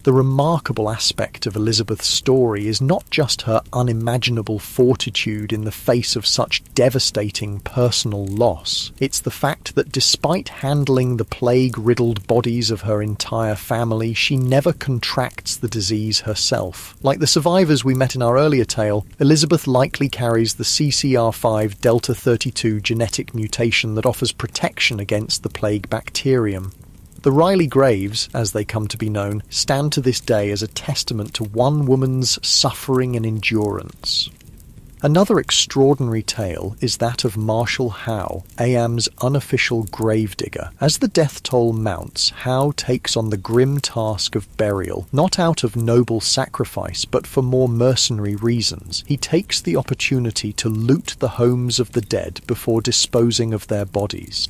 The remarkable aspect of Elizabeth's story is not just her unimaginable fortitude in the face of such devastating personal loss. It's the fact that despite handling the plague-riddled bodies of her entire family, she never contracts the disease herself. Like the survivors we met in our earlier tale, Elizabeth likely carries the CCR5 Delta 32 genetic mutation that offers protection against the plague bacterium. The Riley graves, as they come to be known, stand to this day as a testament to one woman's suffering and endurance. Another extraordinary tale is that of Marshall Howe, Ayam's unofficial gravedigger. As the death toll mounts, Howe takes on the grim task of burial, not out of noble sacrifice, but for more mercenary reasons. He takes the opportunity to loot the homes of the dead before disposing of their bodies.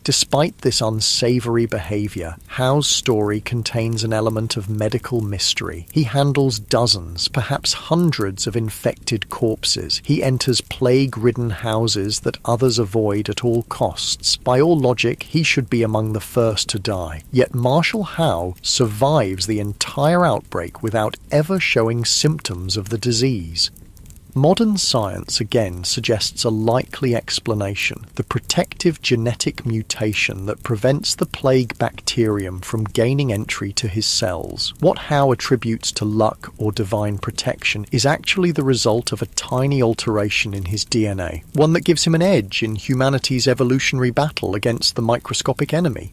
Despite this unsavory behavior, Howe's story contains an element of medical mystery. He handles dozens, perhaps hundreds of infected corpses. He enters plague-ridden houses that others avoid at all costs. By all logic, he should be among the first to die. Yet Marshall Howe survives the entire outbreak without ever showing symptoms of the disease. Modern science again suggests a likely explanation: the protective genetic mutation that prevents the plague bacterium from gaining entry to his cells. What Howe attributes to luck or divine protection is actually the result of a tiny alteration in his DNA, one that gives him an edge in humanity's evolutionary battle against the microscopic enemy.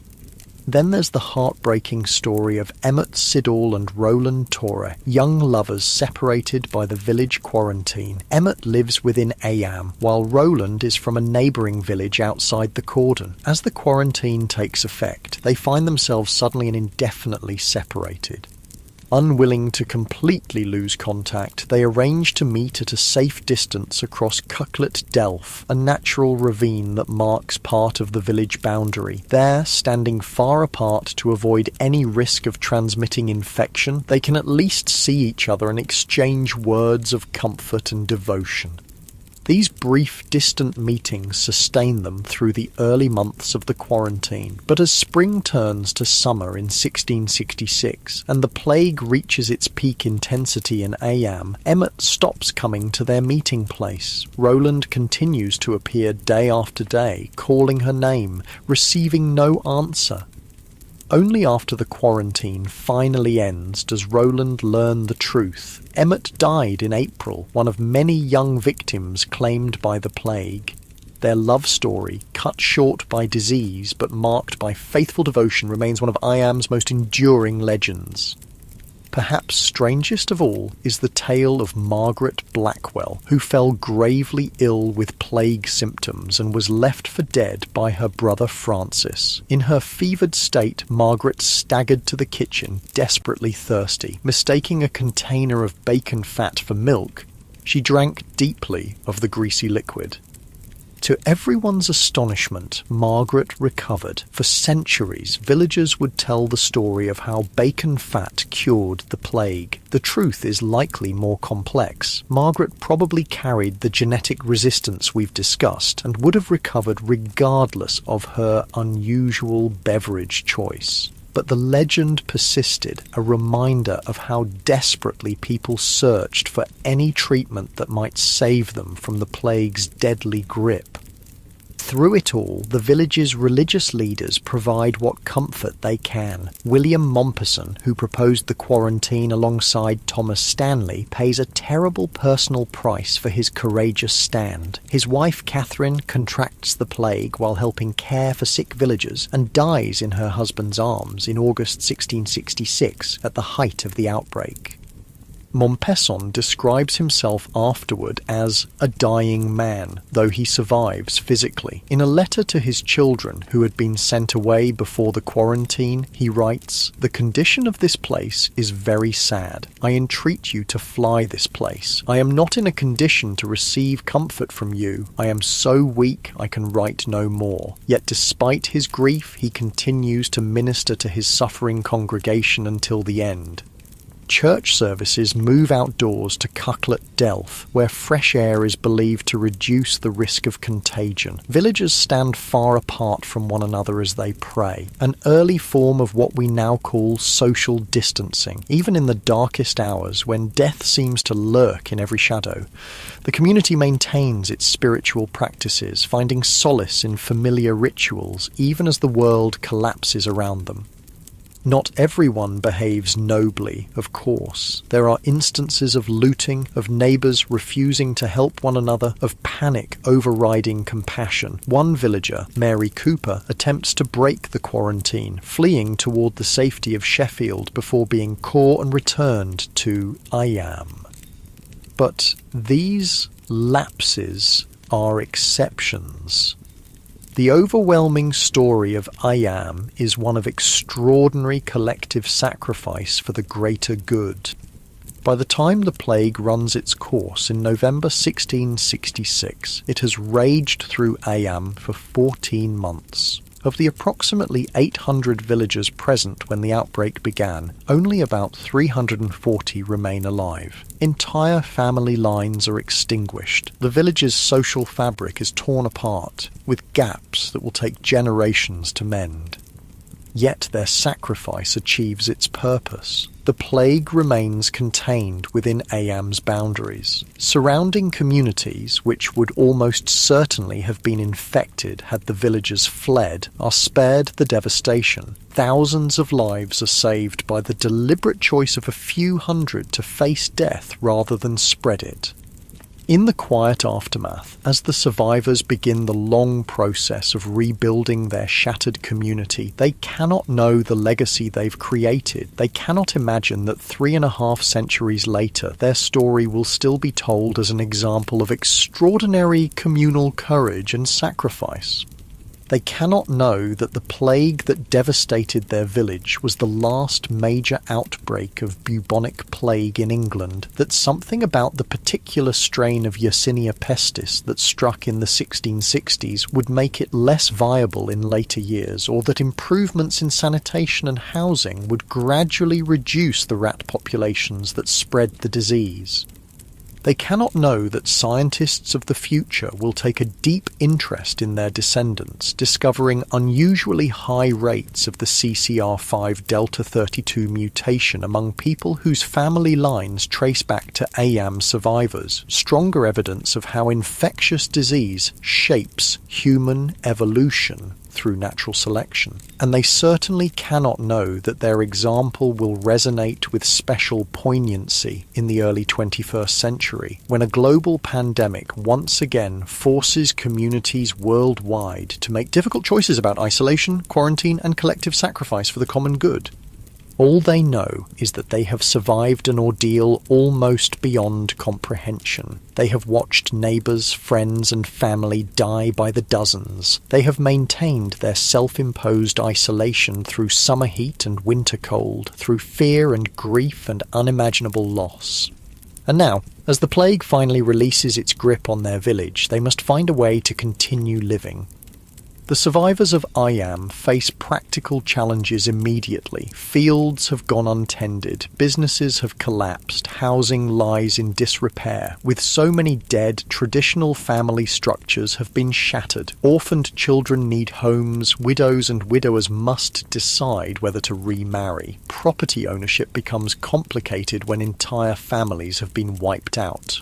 Then there's the heartbreaking story of Emmett Siddall and Roland Torre, young lovers separated by the village quarantine. Emmett lives within Ayam, while Roland is from a neighbouring village outside the cordon. As the quarantine takes effect, they find themselves suddenly and indefinitely separated. Unwilling to completely lose contact, they arrange to meet at a safe distance across Cucklet Delph, a natural ravine that marks part of the village boundary. There, standing far apart to avoid any risk of transmitting infection, they can at least see each other and exchange words of comfort and devotion. These brief, distant meetings sustain them through the early months of the quarantine, but as spring turns to summer in 1666, and the plague reaches its peak intensity in Ayam, Emmett stops coming to their meeting place. Roland continues to appear day after day, calling her name, receiving no answer. Only after the quarantine finally ends does Roland learn the truth. Emmett died in April, one of many young victims claimed by the plague. Their love story, cut short by disease but marked by faithful devotion, remains one of Ayam's most enduring legends. Perhaps strangest of all is the tale of Margaret Blackwell, who fell gravely ill with plague symptoms and was left for dead by her brother Francis. In her fevered state, Margaret staggered to the kitchen, desperately thirsty. Mistaking a container of bacon fat for milk, she drank deeply of the greasy liquid. To everyone's astonishment, Margaret recovered. For centuries, villagers would tell the story of how bacon fat cured the plague. The truth is likely more complex. Margaret probably carried the genetic resistance we've discussed and would have recovered regardless of her unusual beverage choice. But the legend persisted, a reminder of how desperately people searched for any treatment that might save them from the plague's deadly grip. Through it all, the village's religious leaders provide what comfort they can. William Mompesson, who proposed the quarantine alongside Thomas Stanley, pays a terrible personal price for his courageous stand. His wife Catherine contracts the plague while helping care for sick villagers and dies in her husband's arms in August 1666 at the height of the outbreak. Mompesson describes himself afterward as a dying man, though he survives physically. In a letter to his children who had been sent away before the quarantine, he writes, "The condition of this place is very sad. I entreat you to fly this place. I am not in a condition to receive comfort from you. I am so weak I can write no more." Yet despite his grief, he continues to minister to his suffering congregation until the end. Church services move outdoors to Cucklet Delph, where fresh air is believed to reduce the risk of contagion. Villagers stand far apart from one another as they pray, an early form of what we now call social distancing. Even in the darkest hours, when death seems to lurk in every shadow, the community maintains its spiritual practices, finding solace in familiar rituals, even as the world collapses around them. Not everyone behaves nobly, of course. There are instances of looting, of neighbours refusing to help one another, of panic overriding compassion. One villager, Mary Cooper, attempts to break the quarantine, fleeing toward the safety of Sheffield before being caught and returned to Iam. But these lapses are exceptions. The overwhelming story of Iam is one of extraordinary collective sacrifice for the greater good. By the time the plague runs its course in November 1666, it has raged through Iam for 14 months. Of the approximately 800 villagers present when the outbreak began, only about 340 remain alive. Entire family lines are extinguished. The village's social fabric is torn apart, with gaps that will take generations to mend. Yet their sacrifice achieves its purpose. The plague remains contained within Iam's boundaries. Surrounding communities, which would almost certainly have been infected had the villagers fled, are spared the devastation. Thousands of lives are saved by the deliberate choice of a few hundred to face death rather than spread it. In the quiet aftermath, as the survivors begin the long process of rebuilding their shattered community, they cannot know the legacy they've created. They cannot imagine that 3.5 centuries later, their story will still be told as an example of extraordinary communal courage and sacrifice. They cannot know that the plague that devastated their village was the last major outbreak of bubonic plague in England, that something about the particular strain of Yersinia pestis that struck in the 1660s would make it less viable in later years, or that improvements in sanitation and housing would gradually reduce the rat populations that spread the disease. They cannot know that scientists of the future will take a deep interest in their descendants, discovering unusually high rates of the CCR5 Delta 32 mutation among people whose family lines trace back to Iam survivors, stronger evidence of how infectious disease shapes human evolution through natural selection. And they certainly cannot know that their example will resonate with special poignancy in the early 21st century, when a global pandemic once again forces communities worldwide to make difficult choices about isolation, quarantine, and collective sacrifice for the common good. All they know is that they have survived an ordeal almost beyond comprehension. They have watched neighbours, friends and family die by the dozens. They have maintained their self-imposed isolation through summer heat and winter cold, through fear and grief and unimaginable loss. And now, as the plague finally releases its grip on their village, they must find a way to continue living. The survivors of Ayam face practical challenges immediately. Fields have gone untended, businesses have collapsed, housing lies in disrepair. With so many dead, traditional family structures have been shattered. Orphaned children need homes, widows and widowers must decide whether to remarry. Property ownership becomes complicated when entire families have been wiped out.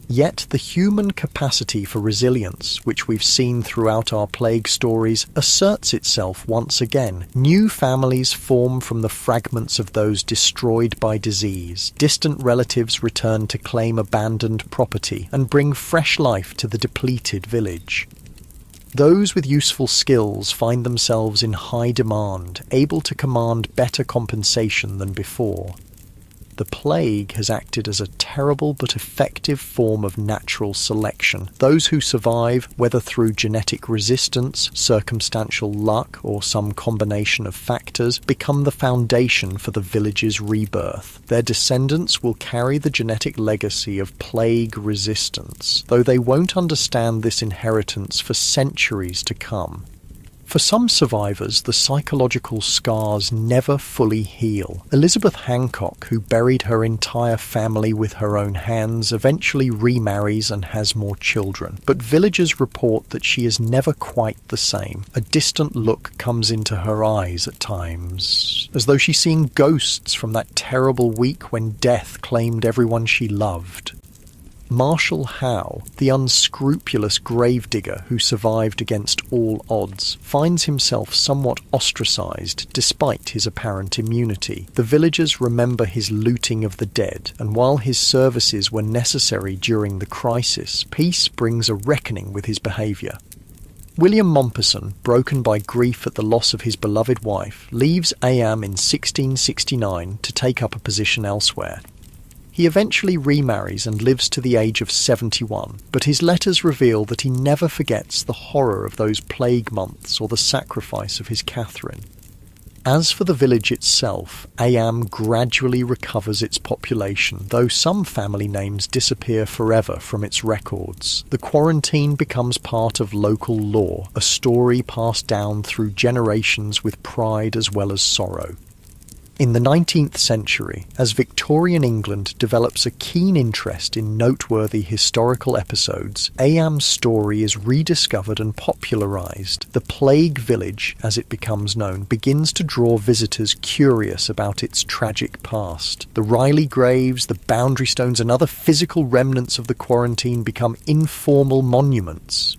Yet the human capacity for resilience, which we've seen throughout our plague stories, asserts itself once again. New families form from the fragments of those destroyed by disease. Distant relatives return to claim abandoned property and bring fresh life to the depleted village. Those with useful skills find themselves in high demand, able to command better compensation than before. The plague has acted as a terrible but effective form of natural selection. Those who survive, whether through genetic resistance, circumstantial luck, or some combination of factors, become the foundation for the village's rebirth. Their descendants will carry the genetic legacy of plague resistance, though they won't understand this inheritance for centuries to come. For some survivors, the psychological scars never fully heal. Elizabeth Hancock, who buried her entire family with her own hands, eventually remarries and has more children. But villagers report that she is never quite the same. A distant look comes into her eyes at times, as though she's seeing ghosts from that terrible week when death claimed everyone she loved. Marshall Howe, the unscrupulous gravedigger who survived against all odds, finds himself somewhat ostracized despite his apparent immunity. The villagers remember his looting of the dead, and while his services were necessary during the crisis, peace brings a reckoning with his behavior. William Mompesson, broken by grief at the loss of his beloved wife, leaves Ayam in 1669 to take up a position elsewhere. He eventually remarries and lives to the age of 71, but his letters reveal that he never forgets the horror of those plague months or the sacrifice of his Catherine. As for the village itself, Ayam gradually recovers its population, though some family names disappear forever from its records. The quarantine becomes part of local lore, a story passed down through generations with pride as well as sorrow. In the 19th century, as Victorian England develops a keen interest in noteworthy historical episodes, Ayam's story is rediscovered and popularised. The Plague Village, as it becomes known, begins to draw visitors curious about its tragic past. The Riley graves, the boundary stones and other physical remnants of the quarantine become informal monuments.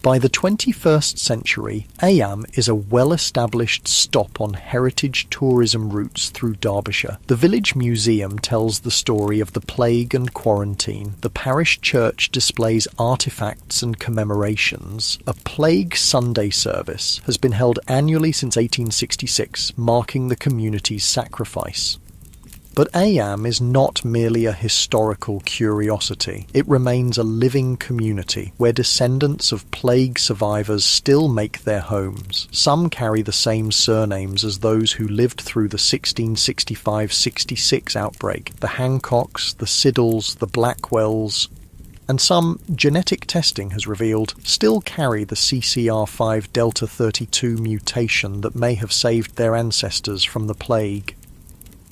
By the 21st century, Ayam is a well-established stop on heritage tourism routes through Derbyshire. The village museum tells the story of the plague and quarantine. The parish church displays artefacts and commemorations. A Plague Sunday service has been held annually since 1866, marking the community's sacrifice. But Ayam is not merely a historical curiosity. It remains a living community where descendants of plague survivors still make their homes. Some carry the same surnames as those who lived through the 1665-66 outbreak, the Hancocks, the Siddles, the Blackwells, and some, genetic testing has revealed, still carry the CCR5 Delta 32 mutation that may have saved their ancestors from the plague.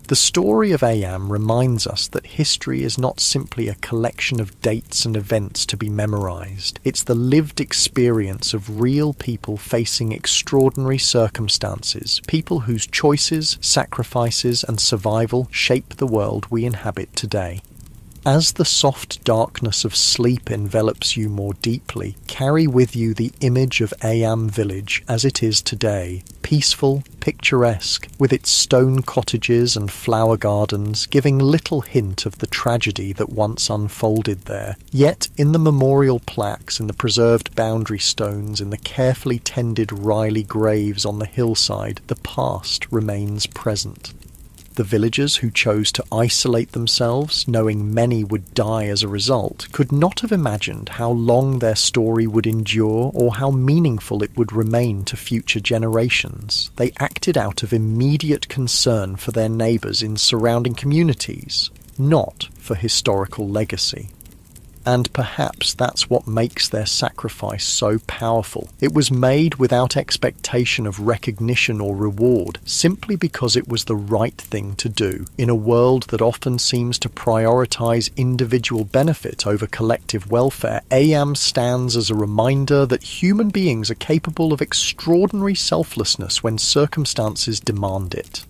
The story of Ayam reminds us that history is not simply a collection of dates and events to be memorized. It's the lived experience of real people facing extraordinary circumstances, people whose choices, sacrifices and survival shape the world we inhabit today. As the soft darkness of sleep envelops you more deeply, carry with you the image of Ayam village as it is today, peaceful, picturesque, with its stone cottages and flower gardens, giving little hint of the tragedy that once unfolded there. Yet, in the memorial plaques, in the preserved boundary stones, in the carefully tended Riley graves on the hillside, the past remains present. The villagers who chose to isolate themselves, knowing many would die as a result, could not have imagined how long their story would endure or how meaningful it would remain to future generations. They acted out of immediate concern for their neighbours in surrounding communities, not for historical legacy. And perhaps that's what makes their sacrifice so powerful. It was made without expectation of recognition or reward, simply because it was the right thing to do. In a world that often seems to prioritize individual benefit over collective welfare, Ayam stands as a reminder that human beings are capable of extraordinary selflessness when circumstances demand it.